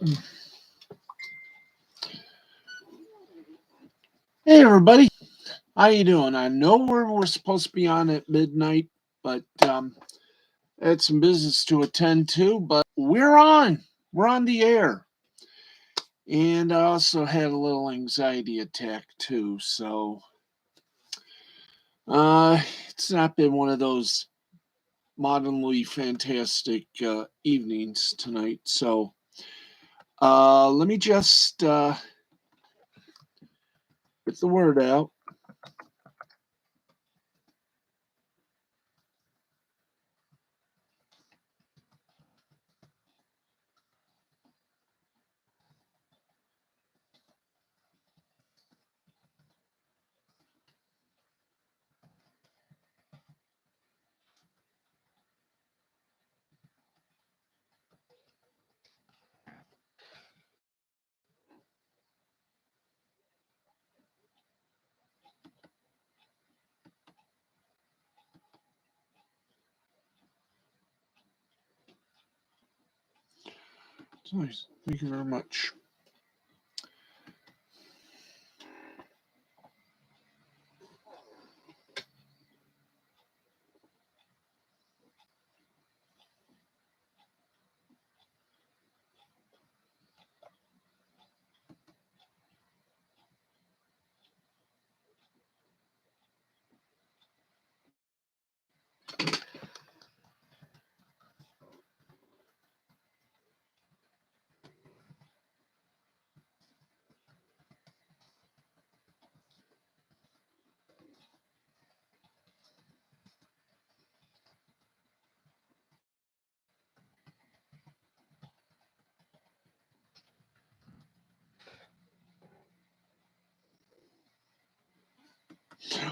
Hey everybody, how you doing? I know we're supposed to be on at midnight, but I had some business to attend to. But we're on. We're on the air, and I also had a little anxiety attack too. So it's not been one of those modernly fantastic evenings tonight. So let me just get the word out. Nice. Thank you very much.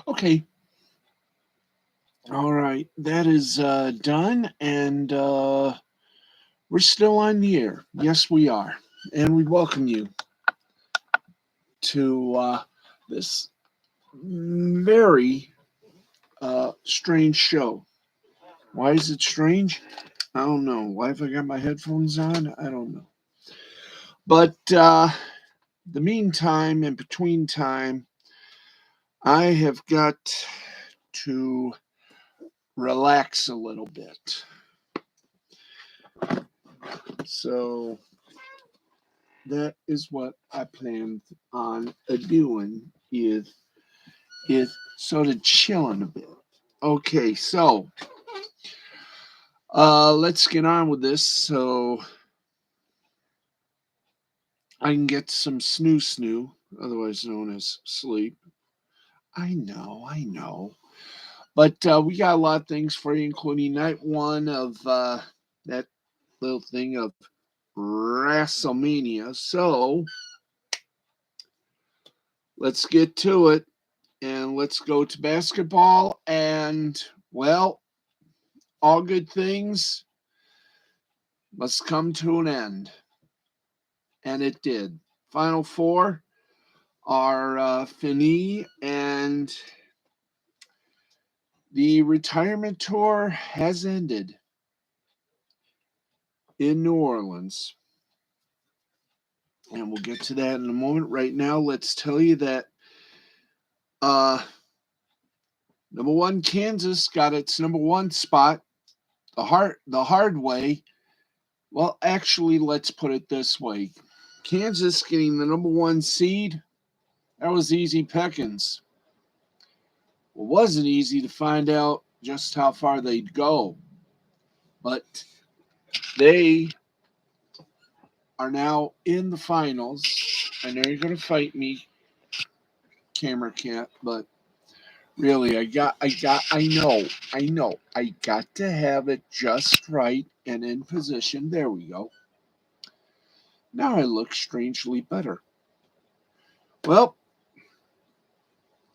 Okay. All right. That is done, and we're still on the air. Yes, we are. And we welcome you to this very strange show. Why is it strange? I don't know. Why have I got my headphones on? I don't know. But the meantime, in between time, I have got to relax a little bit. So that is what I planned on doing is sort of chilling a bit. Okay, so let's get on with this so I can get some snoo, otherwise known as sleep. I know. But we got a lot of things for you, including night one of that little thing of WrestleMania. So let's get to it and let's go to basketball. And, well, all good things must come to an end. And it did. Final four are fini, and the retirement tour has ended in New Orleans. And we'll get to that in a moment. Right now, let's tell you that number one, Kansas got its number one spot the hard way. Well, actually, let's put it this way. Kansas getting the number one seed, that was easy pickings. It wasn't easy to find out just how far they'd go, but they are now in the finals. I know you're going to fight me, Camera Cat, but really, I know, I got to have it just right and in position. There we go. Now I look strangely better. Well,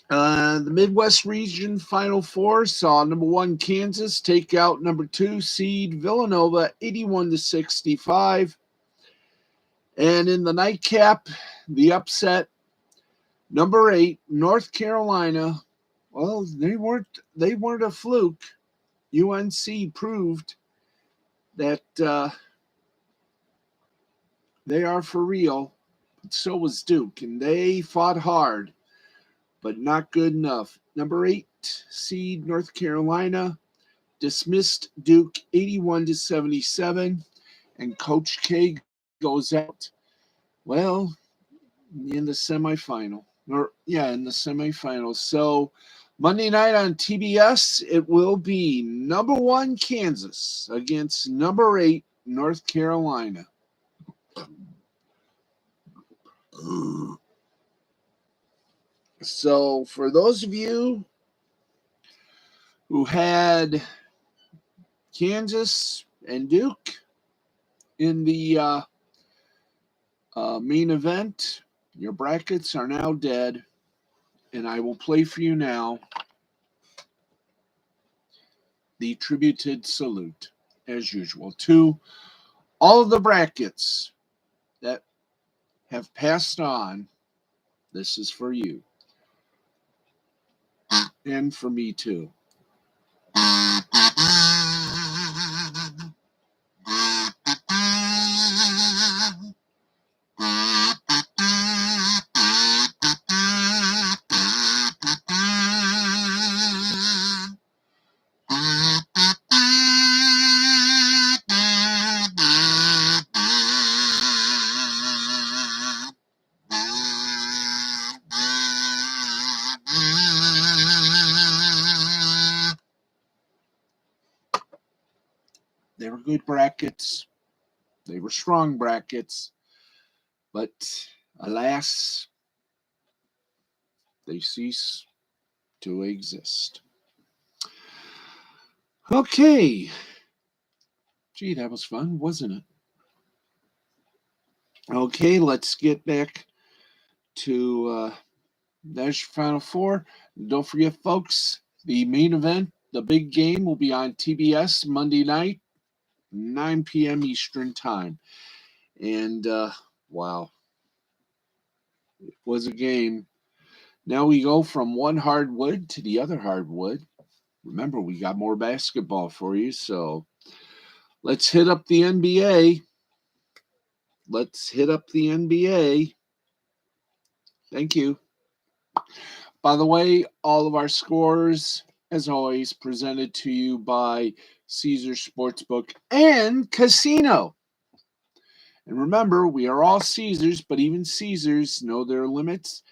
the Midwest region Final Four saw number one Kansas take out number two seed Villanova 81-65. And in the nightcap, the upset, number 8 North Carolina. Well, they weren't a fluke. UNC proved that They are for real. But so was Duke, and they fought hard, but not good enough. Number 8 seed North Carolina dismissed Duke 81-77, and Coach K goes out. Well, in the semifinal. In the semifinals. So Monday night on TBS, it will be number 1 Kansas against number 8 North Carolina. So for those of you who had Kansas and Duke in the main event, your brackets are now dead, and I will play for you now the tributed salute, as usual, to all of the brackets that have passed on. This is for you, and for me too. They were good brackets. They were strong brackets. But alas, they cease to exist. Okay. Gee, that was fun, wasn't it? Okay, let's get back to there's your Final Four. Don't forget, folks, the main event, the big game, will be on TBS Monday night, 9 p.m. Eastern Time. And, wow, it was a game. Now we go from one hardwood to the other hardwood. Remember, we got more basketball for you, so let's hit up the NBA. Let's hit up the NBA. Thank you. By the way, all of our scores, as always, presented to you by Caesar Sportsbook and Casino. And remember, we are all Caesars, but even Caesars know their limits.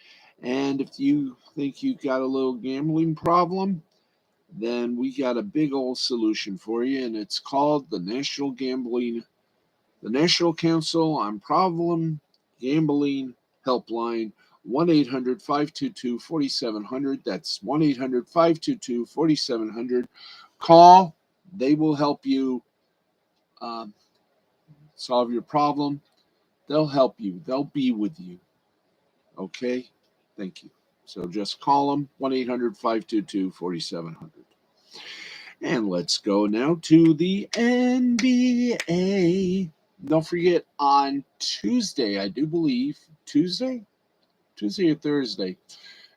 And if you think you've got a little gambling problem, then we got a big old solution for you, and it's called the National Council on Problem Gambling Helpline, 1-800-522-4700. That's 1-800-522-4700. Call. They will help you solve your problem. They'll help you. They'll be with you. Okay? Thank you. So just call them, 1-800-522-4700. And let's go now to the NBA. Don't forget, on Tuesday, I do believe, Tuesday or Thursday,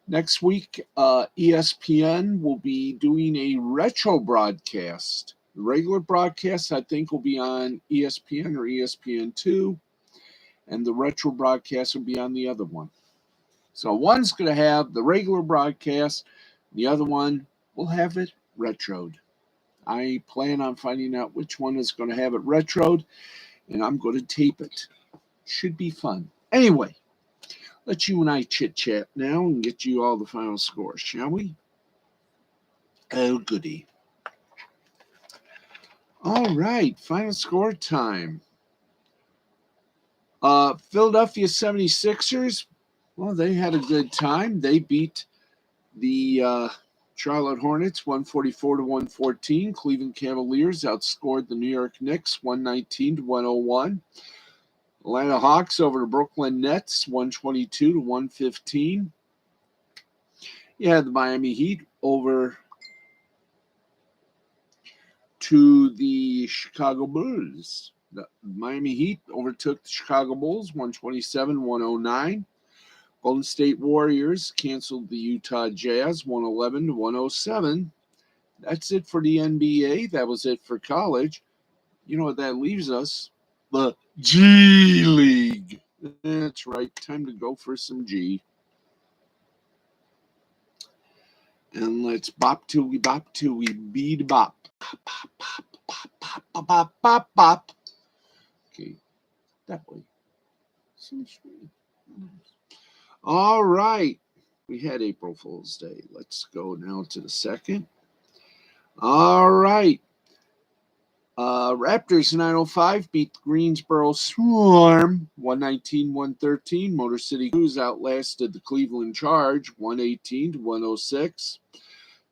next week, ESPN will be doing a retro broadcast. The regular broadcast, I think, will be on ESPN or ESPN2, and the retro broadcast will be on the other one. So one's going to have the regular broadcast, the other one will have it retroed. I plan on finding out which one is going to have it retroed, and I'm going to tape it. Should be fun. Anyway, let you and I chit-chat now and get you all the final scores, shall we? Oh, goody. All right, final score time. Philadelphia 76ers, well, they had a good time. They beat the Charlotte Hornets 144-114. Cleveland Cavaliers outscored the New York Knicks 119-101. Atlanta Hawks over the Brooklyn Nets 122-115. You had the Miami Heat over to the Chicago Bulls. The Miami Heat overtook the Chicago Bulls 127-109. Golden State Warriors canceled the Utah Jazz 111-107. That's it for the NBA. That was it for college. You know what that leaves us? The G League. That's right. Time to go for some G. And let's bop till we bead bop. Bop, bop, bop, bop, bop, bop, bop, bop, bop. Okay, that way. All right. We had April Fool's Day. Let's go now to the second. All right. Raptors 905 beat the Greensboro Swarm 119-113. Motor City Cruise outlasted the Cleveland Charge 118-106.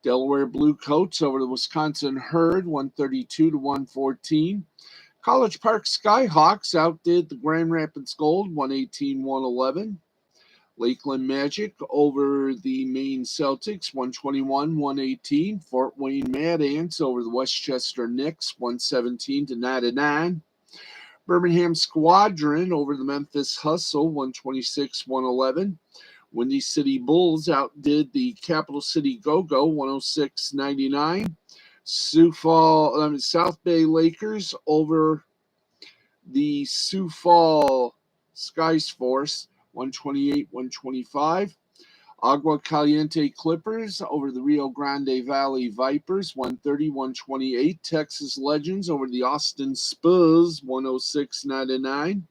Delaware Blue Coats over the Wisconsin Herd 132-114. College Park Skyhawks outdid the Grand Rapids Gold 118-111. Lakeland Magic over the Maine Celtics 121-118. Fort Wayne Mad Ants over the Westchester Knicks 117-99. Birmingham Squadron over the Memphis Hustle 126-111. Windy City Bulls outdid the Capital City Go-Go 106-99. South Bay Lakers over the Sioux Falls Skies Force 128-125. Agua Caliente Clippers over the Rio Grande Valley Vipers 130-128. Texas Legends over the Austin Spurs 106-99.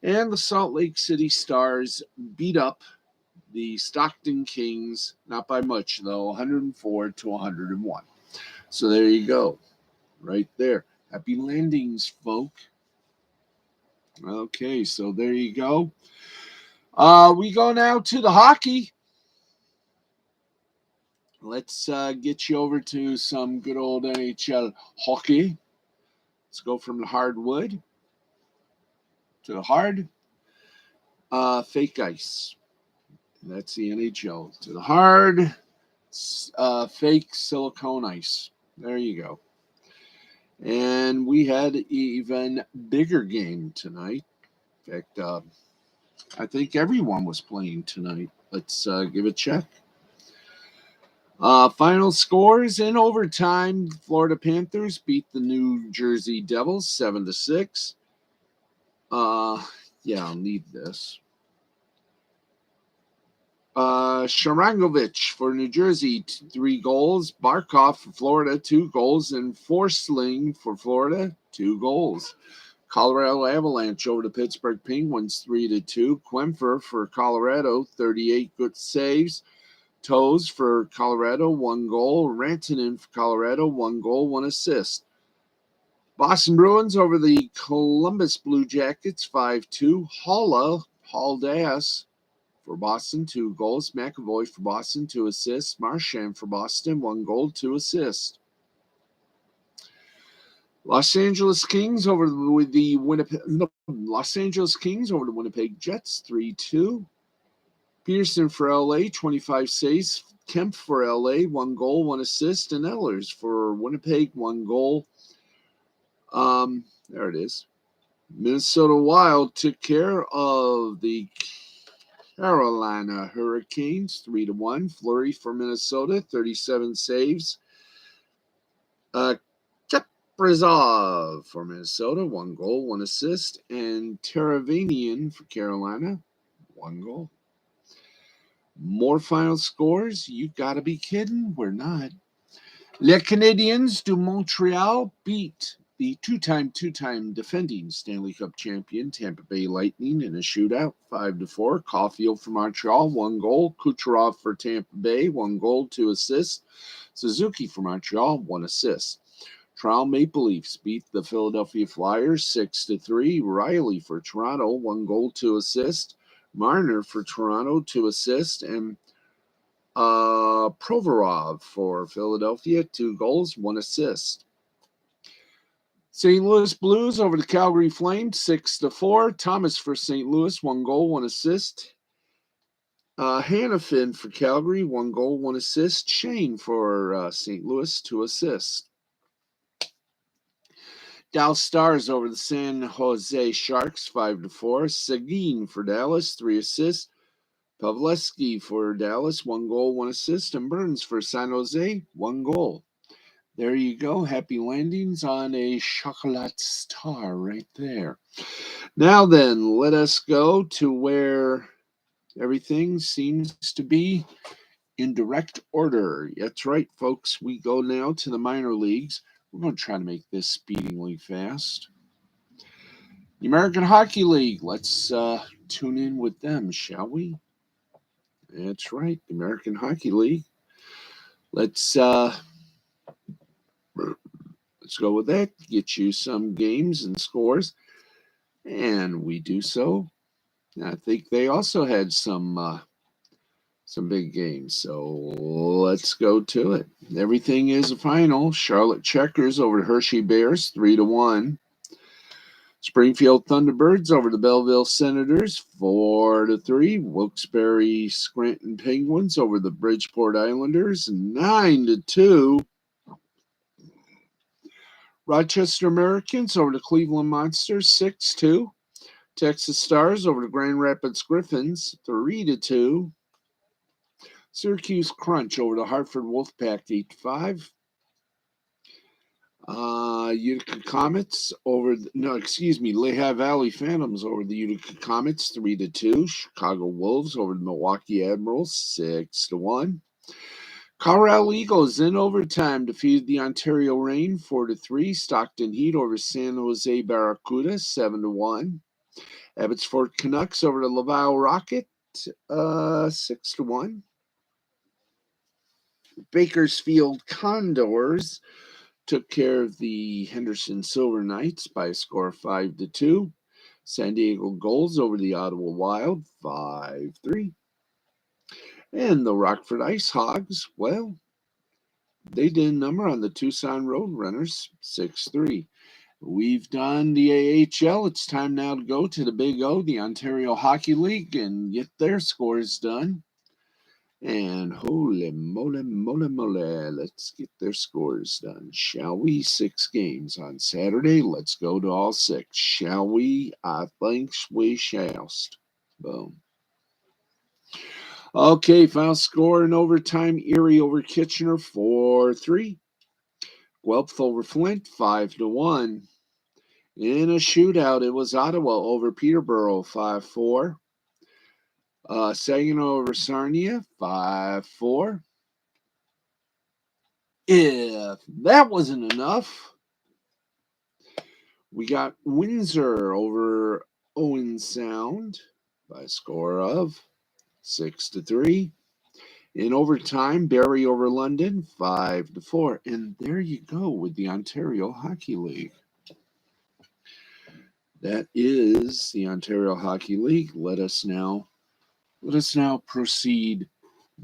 And the Salt Lake City Stars beat up the Stockton Kings, not by much though, 104-101. So there you go, right there. Happy landings, folk. Okay, so there you go. We go now to the hockey. Let's get you over to some good old NHL hockey. Let's go from the hardwood to the hard fake ice. And that's the NHL. To the hard fake silicone ice. There you go. And we had an even bigger game tonight. In fact, I think everyone was playing tonight. Let's give a check. Final scores in overtime. Florida Panthers beat the New Jersey Devils 7-6. Yeah, I'll need this. Sharangovich for New Jersey, 3 goals. Barkov for Florida, 2 goals. And Forsling for Florida, 2 goals. Colorado Avalanche over the Pittsburgh Penguins 3-2. Quemfer for Colorado, 38 good saves. Toes for Colorado, 1 goal. Rantanen for Colorado, 1 goal, 1 assist. Boston Bruins over the Columbus Blue Jackets 5-2. Haldas for Boston, 2 goals. McAvoy for Boston, 2 assists. Marchand for Boston, 1 goal, 2 assists. Los Angeles Kings over the Winnipeg Jets 3-2. Peterson for LA, 25 saves. Kemp for LA, 1 goal, 1 assist. And Ehlers for Winnipeg, 1 goal. There it is. Minnesota Wild took care of the Carolina Hurricanes 3-1. Fleury for Minnesota, 37 saves. Kaprizov for Minnesota, 1 goal, 1 assist. And Teravanian for Carolina, 1 goal. More final scores? You gotta be kidding. We're not. Les Canadiens de Montreal beat the two-time defending Stanley Cup champion Tampa Bay Lightning in a shootout, 5-4. Caulfield for Montreal, 1 goal. Kucherov for Tampa Bay, 1 goal, 2 assists. Suzuki for Montreal, 1 assist. Toronto Maple Leafs beat the Philadelphia Flyers 6-3. Riley for Toronto, 1 goal, 2 assists. Marner for Toronto, 2 assists. And Provorov for Philadelphia, 2 goals, 1 assist. St. Louis Blues over the Calgary Flames, 6-4. Thomas for St. Louis, 1 goal, 1 assist. Hanifin for Calgary, 1 goal, 1 assist. Shane for St. Louis, 2 assists. Dallas Stars over the San Jose Sharks, 5-4. Seguin for Dallas, 3 assists. Pavleski for Dallas, 1 goal, 1 assist. And Burns for San Jose, 1 goal. There you go. Happy landings on a chocolate star right there. Now then, let us go to where everything seems to be in direct order. That's right, folks. We go now to the minor leagues. We're going to try to make this speedingly fast. The American Hockey League. Let's tune in with them, shall we? That's right, the American Hockey League. Let's go with that. Get you some games and scores, and we do so. I think they also had some big games. So let's go to it. Everything is a final. Charlotte Checkers over Hershey Bears, 3-1. Springfield Thunderbirds over the Belleville Senators, 4-3. Wilkes-Barre Scranton Penguins over the Bridgeport Islanders, 9-2. Rochester Americans over the Cleveland Monsters, 6-2. Texas Stars over the Grand Rapids Griffins, 3-2. Syracuse Crunch over the Hartford Wolfpack, 8-5. Utica Comets over Lehigh Valley Phantoms over the Utica Comets, 3-2. Chicago Wolves over the Milwaukee Admirals, 6-1. Colorado Eagles in overtime defeated the Ontario Reign, 4-3. Stockton Heat over San Jose Barracuda, 7-1. Abbotsford Canucks over the Laval Rocket, 6-1. Bakersfield Condors took care of the Henderson Silver Knights by a score of 5-2. San Diego Gulls over the Ottawa Wild, 5-3. And the Rockford Ice Hogs, well, they did a number on the Tucson Roadrunners, 6-3. We've done the AHL. It's time now to go to the Big O, the Ontario Hockey League, and get their scores done. And holy moly, let's get their scores done, shall we? 6 games on Saturday. Let's go to all 6, shall we? I think we shall. Boom. Okay, final score in overtime. Erie over Kitchener, 4-3. Guelph over Flint, 5-1. In a shootout, it was Ottawa over Peterborough, 5-4. Saginaw over Sarnia, 5-4. If that wasn't enough, we got Windsor over Owen Sound by a score of 6-3. In overtime, Barrie over London, 5-4. And there you go with the Ontario Hockey League. That is the Ontario Hockey League. Let us now proceed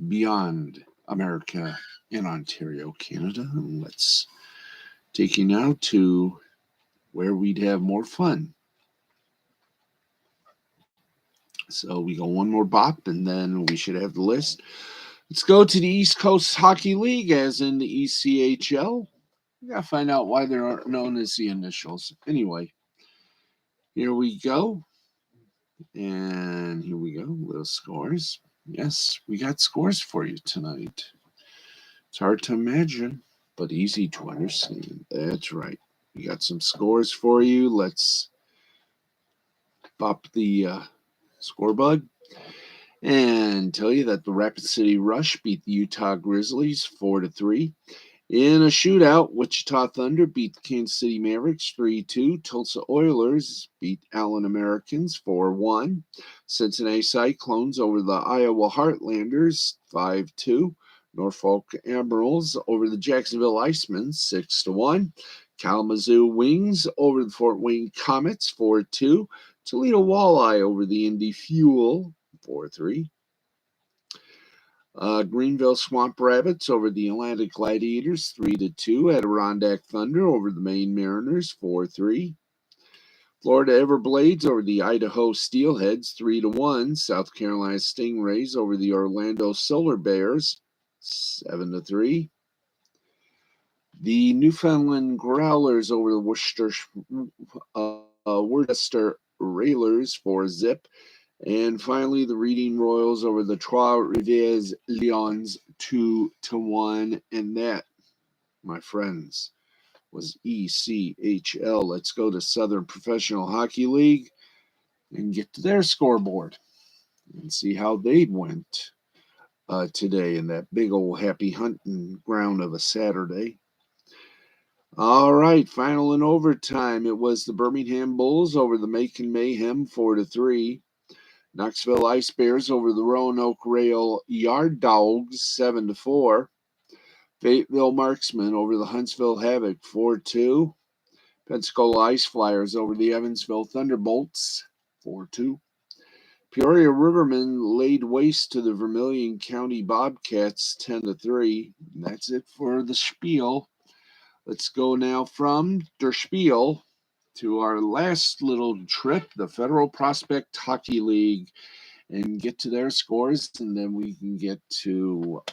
beyond America in Ontario, Canada. Let's take you now to where we'd have more fun. So we go one more bop, and then we should have the list. Let's go to the East Coast Hockey League, as in the ECHL. We got to find out why they're known as the initials. Anyway, here we go. And here we go, little scores. Yes, we got scores for you tonight. It's hard to imagine, but easy to understand. That's right. We got some scores for you. Let's pop the scorebug and tell you that the Rapid City Rush beat the Utah Grizzlies 4-3. In a shootout, Wichita Thunder beat the Kansas City Mavericks 3-2. Tulsa Oilers beat Allen Americans 4-1. Cincinnati Cyclones over the Iowa Heartlanders 5-2. Norfolk Admirals over the Jacksonville Icemen 6-1. Kalamazoo Wings over the Fort Wayne Comets 4-2. Toledo Walleye over the Indy Fuel 4-3. Greenville Swamp Rabbits over the Atlantic Gladiators 3-2. Adirondack Thunder over the Maine Mariners 4-3. Florida Everblades over the Idaho Steelheads 3-1. South Carolina Stingrays over the Orlando Solar Bears 7-3. The Newfoundland Growlers over the Worcester Railers 4-0. And finally, the Reading Royals over the Trois-Rivières Lions 2-1. And that, my friends, was ECHL. Let's go to Southern Professional Hockey League and get to their scoreboard and see how they went today in that big old happy hunting ground of a Saturday. All right, final in overtime. It was the Birmingham Bulls over the Macon Mayhem 4-3. Knoxville Ice Bears over the Roanoke Rail Yard Dogs 7-4. Fayetteville Marksmen over the Huntsville Havoc 4-2. Pensacola Ice Flyers over the Evansville Thunderbolts 4-2. Peoria Rivermen laid waste to the Vermilion County Bobcats 10-3. And that's it for the spiel. Let's go now from der Spiel to our last little trip, the Federal Prospect Hockey League, and get to their scores, and then we can get to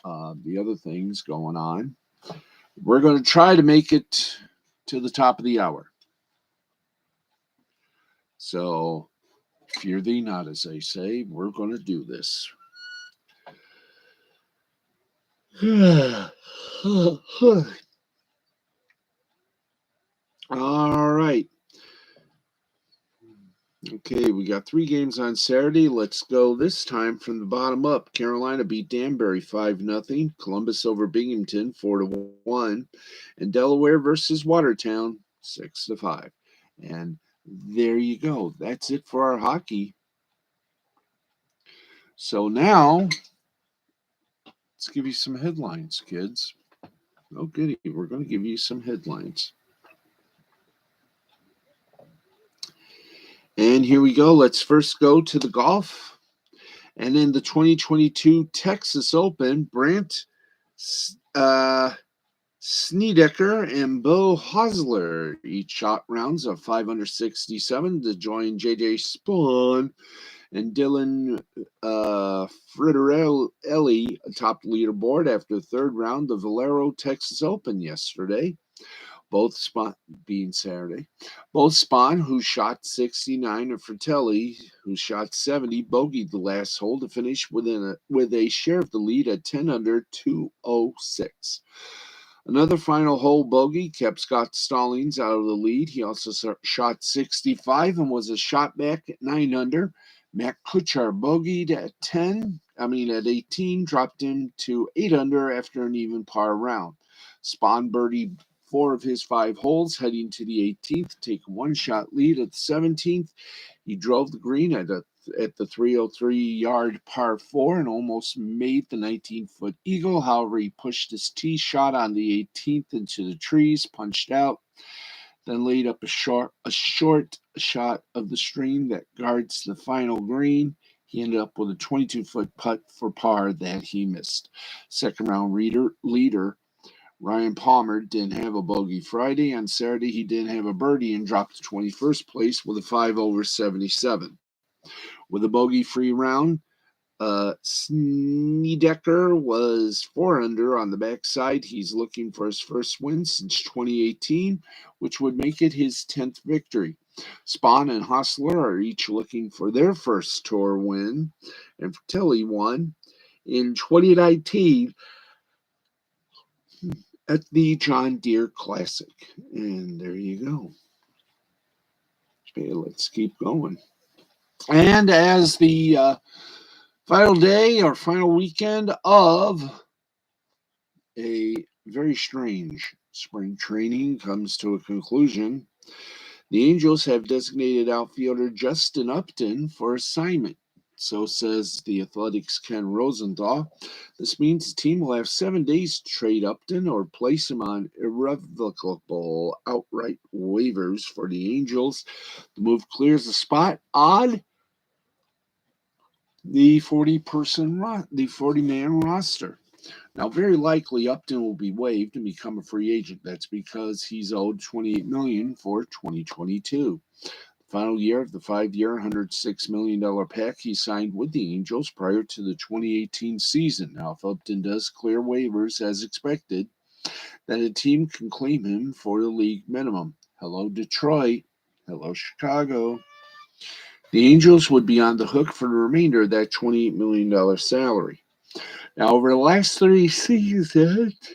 the other things going on. We're going to try to make it to the top of the hour. So, fear thee not, as they say. We're going to do this. All right. Okay, we got 3 games on Saturday. Let's go this time from the bottom up. Carolina beat Danbury 5-0. Columbus over Binghamton 4-1. And Delaware versus Watertown 6-5. And there you go. That's it for our hockey. So now, let's give you some headlines, kids. Oh, goody. We're going to give you some headlines. And here we go. Let's first go to the golf. And in the 2022 Texas Open, Brant Snedeker and Bo Hosler each shot rounds of 567 to join J.J. Spawn and Dylan Fridarelli atop the leaderboard after the third round of Valero Texas Open yesterday. Both Spawn, being Saturday, both Spawn, who shot 69, and Fratelli, who shot 70, bogeyed the last hole to finish with a share of the lead at 10 under 206. Another final hole bogey kept Scott Stallings out of the lead. He also shot 65 and was a shot back at 9 under. Matt Kuchar bogeyed at 18, dropped him to 8 under after an even par round. Spawn birdied 4 of his 5 holes, heading to the 18th, take a one-shot lead at the 17th. He drove the green at the 303-yard par 4 and almost made the 19-foot eagle. However, he pushed his tee shot on the 18th into the trees, punched out, then laid up a short shot of the stream that guards the final green. He ended up with a 22-foot putt for par that he missed. Second-round leader Ryan Palmer didn't have a bogey Friday. On Saturday, he didn't have a birdie and dropped to 21st place with a 5 over 77. With a bogey-free round, Snedeker was 4 under on the backside. He's looking for his first win since 2018, which would make it his 10th victory. Spawn and Hostler are each looking for their first tour win, and Fratelli won in 2019 at the John Deere Classic. And there you go. Okay, let's keep going. And as the final day or final weekend of a very strange spring training comes to a conclusion, the Angels have designated outfielder Justin Upton for assignment. So says the Athletics' Ken Rosenthal. This means the team will have 7 days to trade Upton or place him on irrevocable outright waivers for the Angels. The move clears the spot on the 40-man roster. Now, very likely Upton will be waived and become a free agent. That's because he's owed $28 million for 2022. Final year of the 5-year, $106 million pact he signed with the Angels prior to the 2018 season. Now, if Upton does clear waivers as expected, then a team can claim him for the league minimum. Hello, Detroit. Hello, Chicago. The Angels would be on the hook for the remainder of that $28 million salary. Now, over the last 3 seasons,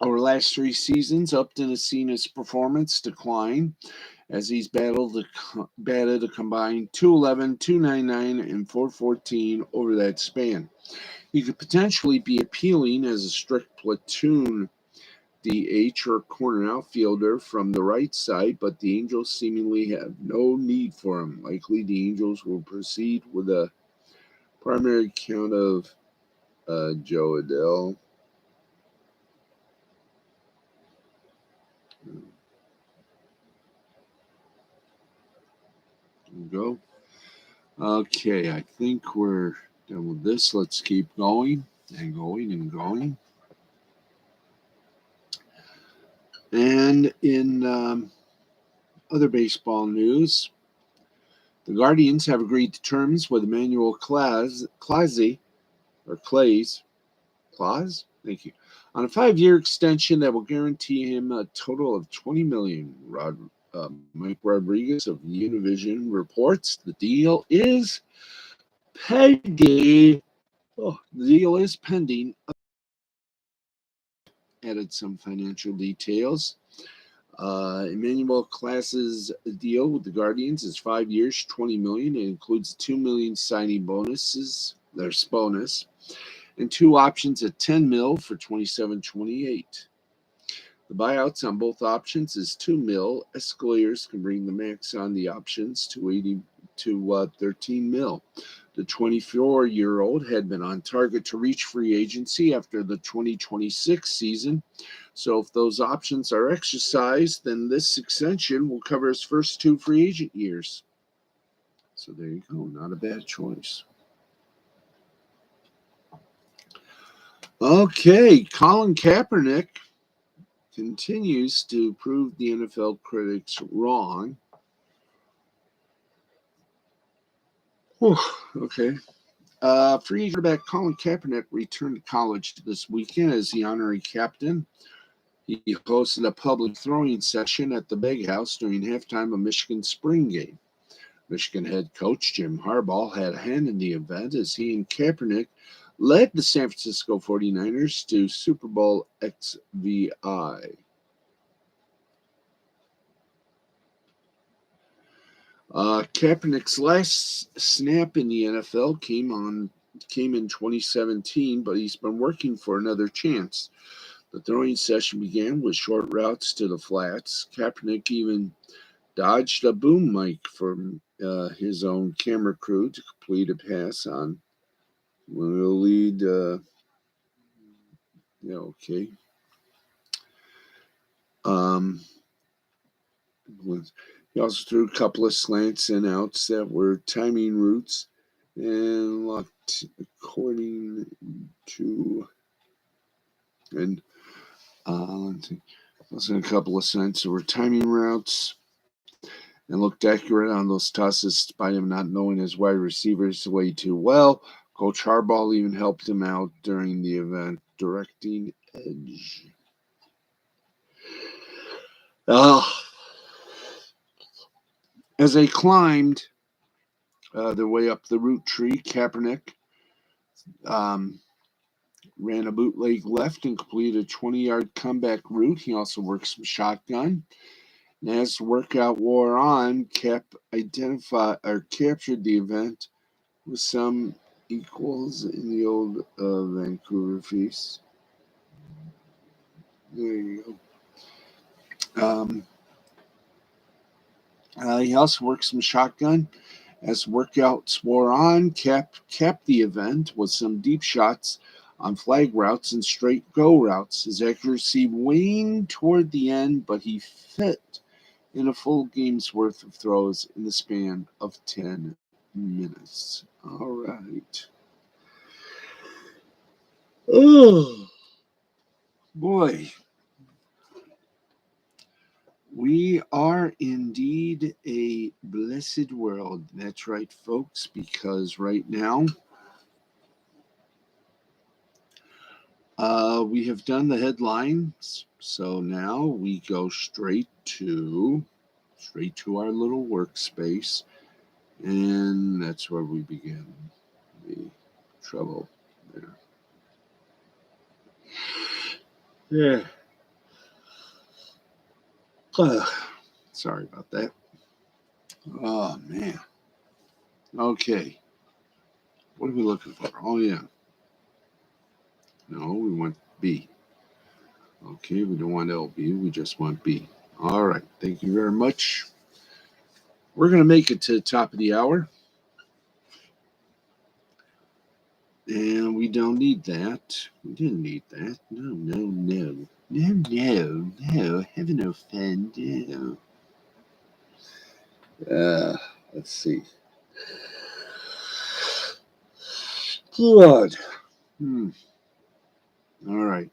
Over the last 3 seasons, Upton has seen his performance decline as he's batted a combined 211, 299, and 414 over that span. He could potentially be appealing as a strict platoon DH or corner outfielder from the right side, but the Angels seemingly have no need for him. Likely the Angels will proceed with a primary count of Joe Adele. There we go. Okay, I think we're done with this. Let's keep going and going and going. And in other baseball news, the Guardians have agreed to terms with Emmanuel Clase, thank you, on a 5-year extension that will guarantee him a total of $20 million. Mike Rodriguez of Univision reports the deal is pending. The deal is pending. Added some financial details. Emmanuel Clase's deal with the Guardians is 5 years, $20 million. It includes $2 million signing bonuses. There's bonus. And 2 options at $10 million for 27-28. The buyouts on both options is $2 million. Escalators can bring the max on the options to $13 million. The 24-year-old had been on target to reach free agency after the 2026 season. So if those options are exercised, then this extension will cover his first 2 free agent years. So there you go. Not a bad choice. Okay, Colin Kaepernick continues to prove the NFL critics wrong. Okay. Free quarterback Colin Kaepernick returned to college this weekend as the honorary captain. He hosted a public throwing session at the Big House during halftime of Michigan's spring game. Michigan head coach Jim Harbaugh had a hand in the event as he and Kaepernick led the San Francisco 49ers to Super Bowl XVI. Kaepernick's last snap in the NFL came in 2017, but he's been working for another chance. The throwing session began with short routes to the flats. Kaepernick even dodged a boom mic from his own camera crew to complete a pass on one of the lead. Okay. He also threw a couple of slants and outs that were timing routes and looked according to a couple of slants that were timing routes and looked accurate on those tosses despite him not knowing his wide receivers way too well. Coach Harbaugh even helped him out during the event, directing edge. As they climbed their way up the route tree, Kaepernick ran a bootleg left and completed a 20-yard comeback route. He also worked some shotgun. And as the workout wore on, Cap captured the event with some equals in the old Vancouver feast. There you go. He also worked some shotgun. As workouts wore on, Cap capped the event with some deep shots on flag routes and straight go routes. His accuracy waned toward the end, but he fit in a full game's worth of throws in the span of 10 minutes. All right. Oh, boy. We are indeed a blessed world. That's right, folks, because right now we have done the headlines. So now we go straight to our little workspace, and that's where we begin the trouble there. Yeah. Sorry about that. Oh, man. Okay. What are we looking for? Oh, yeah. No, we want B. Okay, we don't want LB. We just want B. All right. Thank you very much. We're going to make it to the top of the hour. And we don't need that. We didn't need that. No, no, no. No, no, no. Having no fun. No. Let's see. Blood. All right.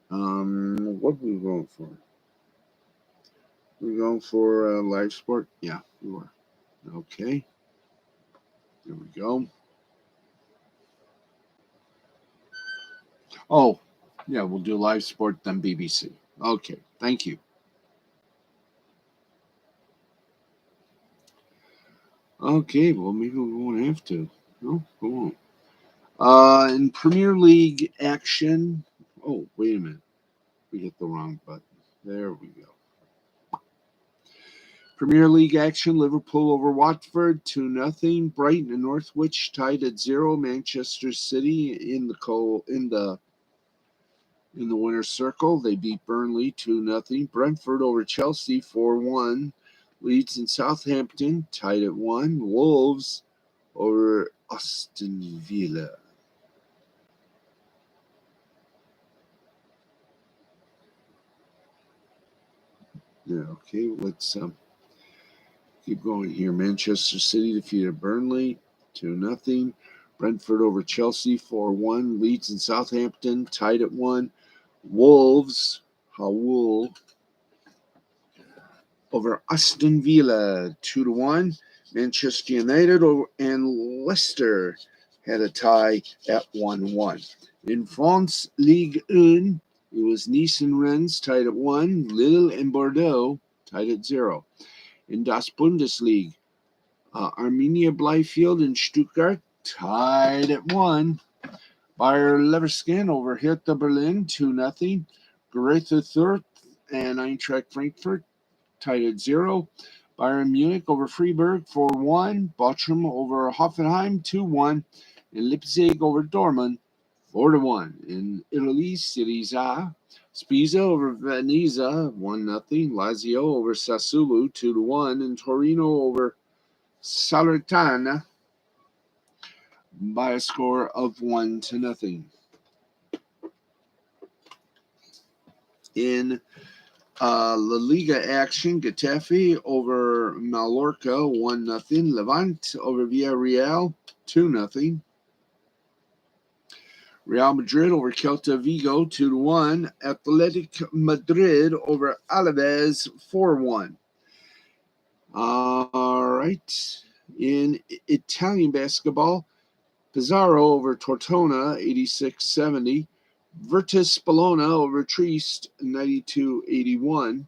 What were we going for? We're going for live sport? Yeah, we were. Okay. There we go. Oh, yeah, we'll do live sport, then BBC. Okay, thank you. Okay, well, maybe we won't have to. No, we won't. In Premier League action. Oh, wait a minute. We hit the wrong button. There we go. Premier League action: Liverpool over Watford 2-0. Brighton and Northwich tied at 0. Manchester City in the winner's circle. They beat Burnley 2-0. Brentford over Chelsea 4-1. Leeds and Southampton tied at 1. Wolves over Aston Villa. Yeah, okay, let's keep going here. Manchester City defeated Burnley 2-0. Brentford over Chelsea 4-1. Leeds and Southampton tied at 1. Wolves, Hull over Aston Villa 2-1. Manchester United and Leicester had a tie at 1-1. In France Ligue 1, it was Nice and Rennes tied at 1. Lille and Bordeaux tied at 0. In Das Bundesliga, Arminia Bielefeld and Stuttgart tied at 1. Bayer Leverkusen over Hertha Berlin 2-0. Greuther Fürth and Eintracht Frankfurt tied at 0. Bayern Munich over Freiburg 4-1. Bochum over Hoffenheim 2-1. And Leipzig over Dortmund 4-1. In Italy, Serie A, Spezia over Venezia 1-0. Lazio over Sassuolo 2-1. And Torino over Salernitana by a score of 1-0. In La Liga action, Getafe over Mallorca 1-0. Levante over Villarreal 2-0. Real Madrid over Celta Vigo 2-1. Athletic Madrid over Alaves 4-1. All right. In Italian basketball, Pesaro over Tortona 86-70. Virtus Bologna over Trieste 92-81.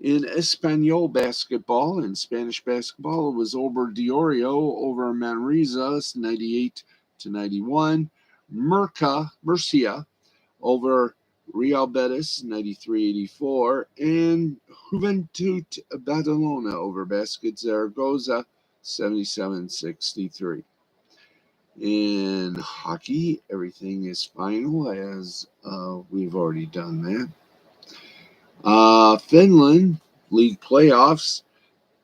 In Espanyol basketball, in Spanish basketball, it was Ober-Diorio over Manresa 98-91. Murcia over Real Betis 93-84. And Juventud Badalona over Basket Zaragoza 77-63. In hockey, everything is final as we've already done that. Finland League playoffs: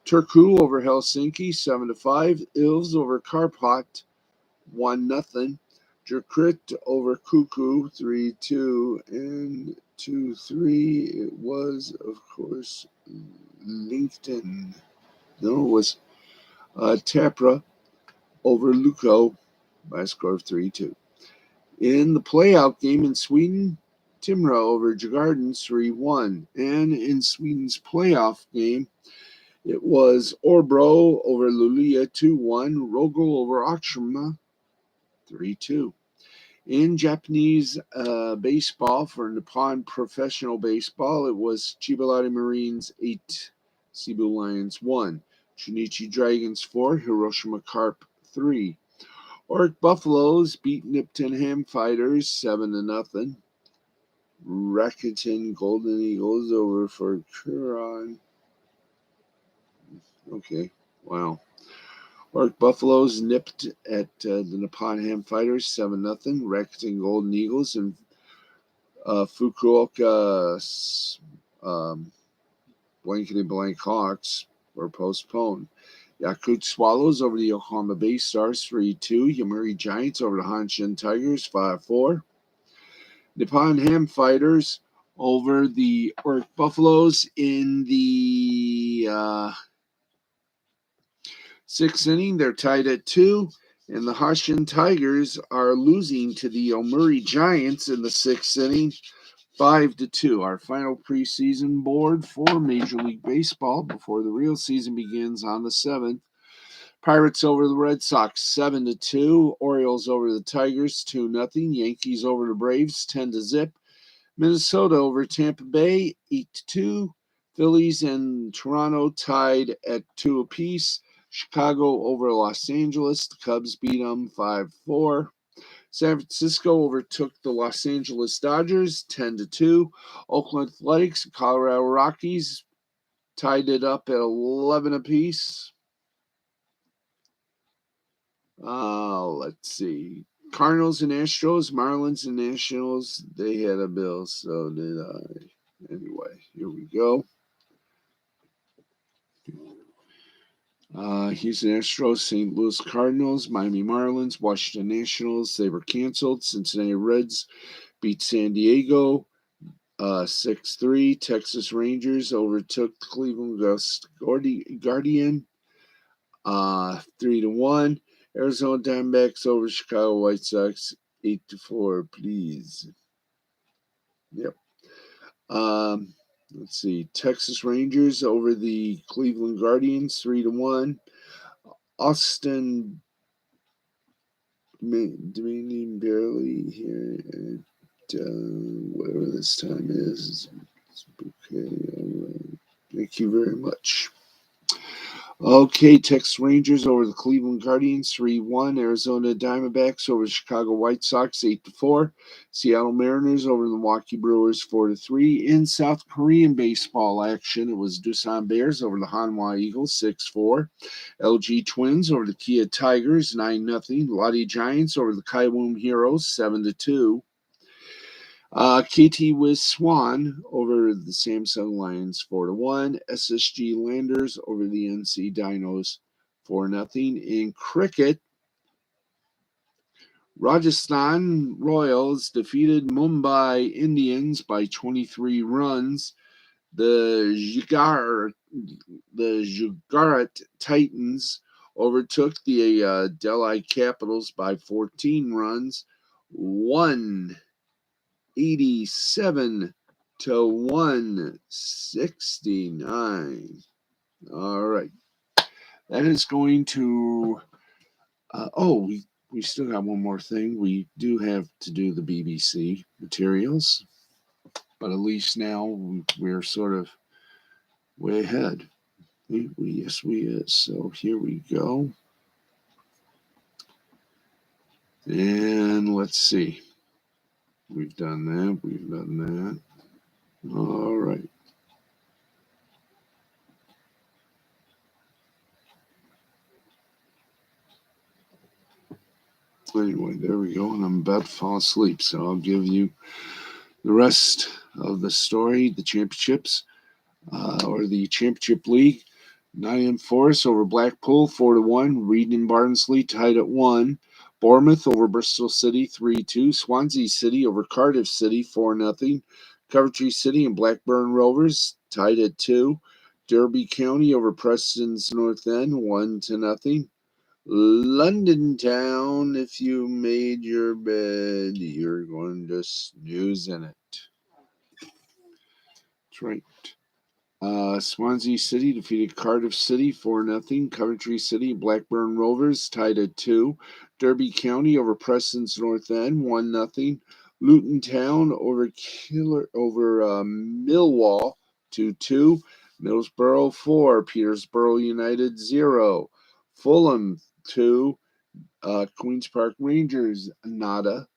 Turku over Helsinki 7-5. Ilves over Karpat 1-0. Jerkrit over Kuku 3-2. And 2-3. It was, of course, LinkedIn. No, it was Tapra over Luko by a score of 3-2. In the playout game in Sweden, Timrå over Djurgården 3-1. And in Sweden's playoff game, it was Örebro over Luleå 2-1. Rögle over Oxtrama 3-2. In Japanese baseball for Nippon Professional Baseball, it was Chiba Marines 8, Cebu Lions 1. Chunichi Dragons 4, Hiroshima Carp 3. Oric Buffaloes beat Nipton Ham Fighters 7-0. Rakuten Golden Eagles over for Huron. Okay, wow. Orc Buffaloes nipped at the Nippon Ham Fighters 7-0. Rakuten Golden Eagles and Fukuoka blankety blank Hawks were postponed. Yakult Swallows over the Yokohama Bay Stars 3-2. Yomiuri Giants over the Hanshin Tigers 5-4. Nippon Ham Fighters over the Orc Buffaloes in the sixth inning. They're tied at 2. And the Hanshin Tigers are losing to the Yomiuri Giants in the sixth inning, 5-2. Our final preseason board for Major League Baseball before the real season begins on the 7th. Pirates over the Red Sox 7-2. Orioles over the Tigers 2-0. Yankees over the Braves 10-0. Minnesota over Tampa Bay 8-2. Phillies and Toronto tied at 2 apiece. Chicago over Los Angeles. The Cubs beat them 5-4. San Francisco overtook the Los Angeles Dodgers 10-2. Oakland Athletics and Colorado Rockies tied it up at 11 apiece. Let's see. Cardinals and Astros, Marlins and Nationals, they had a bill, so did I. Anyway, here we go. Houston Astros, St. Louis Cardinals, Miami Marlins, Washington Nationals, they were canceled. Cincinnati Reds beat San Diego 6-3. Texas Rangers overtook the Cleveland Guardian 3-1. Arizona Diamondbacks over Chicago White Sox 8-4. Please. Yep. Let's see. Texas Rangers over the Cleveland Guardians 3-1. Austin Dominion barely here at whatever this time is. Okay. Thank you very much. Okay, Texas Rangers over the Cleveland Guardians 3-1. Arizona Diamondbacks over the Chicago White Sox 8-4. Seattle Mariners over the Milwaukee Brewers 4-3. In South Korean baseball action, it was Doosan Bears over the Hanwha Eagles 6-4. LG Twins over the Kia Tigers 9-0. Lottie Giants over the Kaiwoom Heroes 7-2. KT Wiz Swan over the Samsung Lions 4-1. SSG Landers over the NC Dinos 4-0. In cricket, Rajasthan Royals defeated Mumbai Indians by 23 runs. The Gujarat Titans overtook the Delhi Capitals by 14 runs. 187 to 169. All right. That is going to. We still got one more thing. We do have to do the BBC materials, but at least now we're sort of way ahead. Yes, we is. So here we go. And let's see. We've done that. We've done that. All right. Anyway, there we go. And I'm about to fall asleep. So I'll give you the rest of the story, the championships, or the championship league. Nottingham Forest over Blackpool 4-1. Reading and Barnsley tied at 1. Bournemouth over Bristol City 3-2. Swansea City over Cardiff City 4-0. Coventry City and Blackburn Rovers tied at 2. Derby County over Preston's North End 1-0. London Town, if you made your bed, you're going to snooze in it. That's right. Swansea City defeated Cardiff City 4-0. Coventry City and Blackburn Rovers tied at 2. Derby County over Preston's North End 1-0. Luton Town over Millwall 2-2. Middlesbrough 4. Peterborough United 0. Fulham 2. Queen's Park Rangers nada.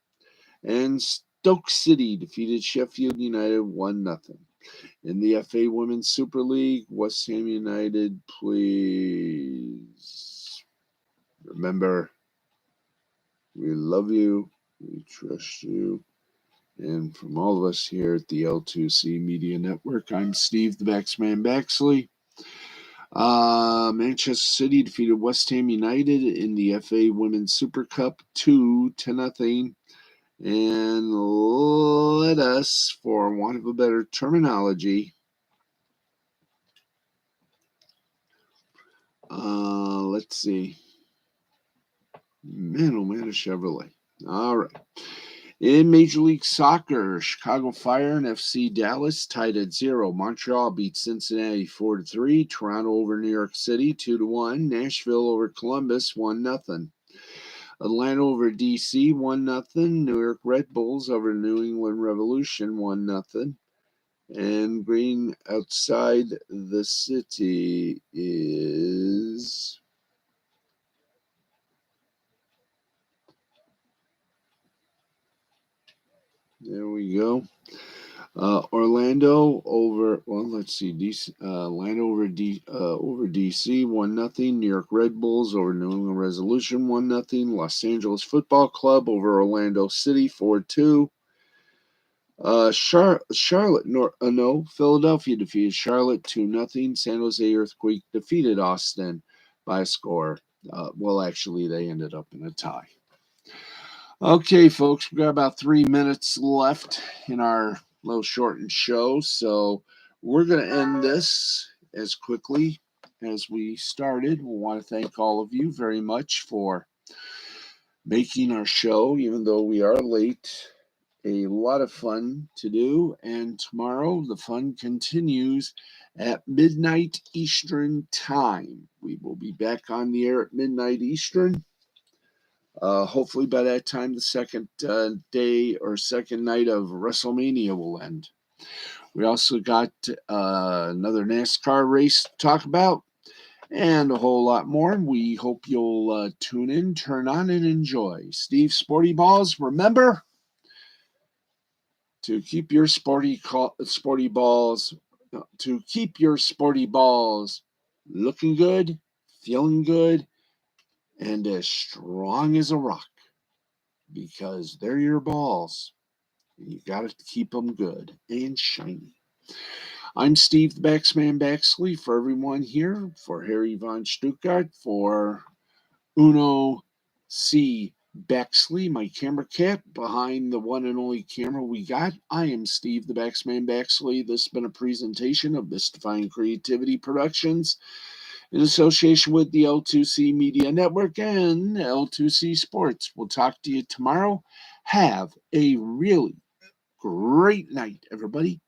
And Stoke City defeated Sheffield United 1-0. In the FA Women's Super League, West Ham United, please remember, we love you, we trust you. And from all of us here at the L2C Media Network, I'm Steve the Baxman Baxley. Manchester City defeated West Ham United in the FA Women's Super Cup 2-0. And let us, for want of a better terminology, let's see. Man, oh man, a Chevrolet. All right. In Major League Soccer, Chicago Fire and FC Dallas tied at 0. Montreal beat Cincinnati 4-3. Toronto over New York City 2-1. Nashville over Columbus 1-0. Atlanta over DC 1-0. New York Red Bulls over New England Revolution 1-0. And green outside the city is there we go. Orlando over, well, let's see, DC, Atlanta over DC 1-0. New York Red Bulls over New England Resolution 1-0. Los Angeles Football Club over Orlando City 4-2. Philadelphia defeated Charlotte 2-0. San Jose Earthquake defeated Austin by a score. Well, actually, they ended up in a tie. Okay, folks, we got about 3 minutes left in our little shortened show, so we're going to end this as quickly as we started. We want to thank all of you very much for making our show, even though we are late. A lot of fun to do, and tomorrow the fun continues at midnight Eastern time. We will be back on the air at midnight Eastern. Hopefully by that time the second day or second night of WrestleMania will end. We also got another NASCAR race to talk about and a whole lot more. We hope you'll tune in, turn on, and enjoy. Steve Sporty Balls, remember to keep your sporty balls looking good, feeling good, and as strong as a rock, because they're your balls. You got to keep them good and shiny. I'm Steve the Baxman Baxley for everyone here, for Harry von Stuttgart, for Uno C. Baxley, my camera cat, behind the one and only camera we got. I am Steve the Baxman Baxley. This has been a presentation of Mystifying Creativity Productions in association with the L2C Media Network and L2C Sports. We'll talk to you tomorrow. Have a really great night, everybody.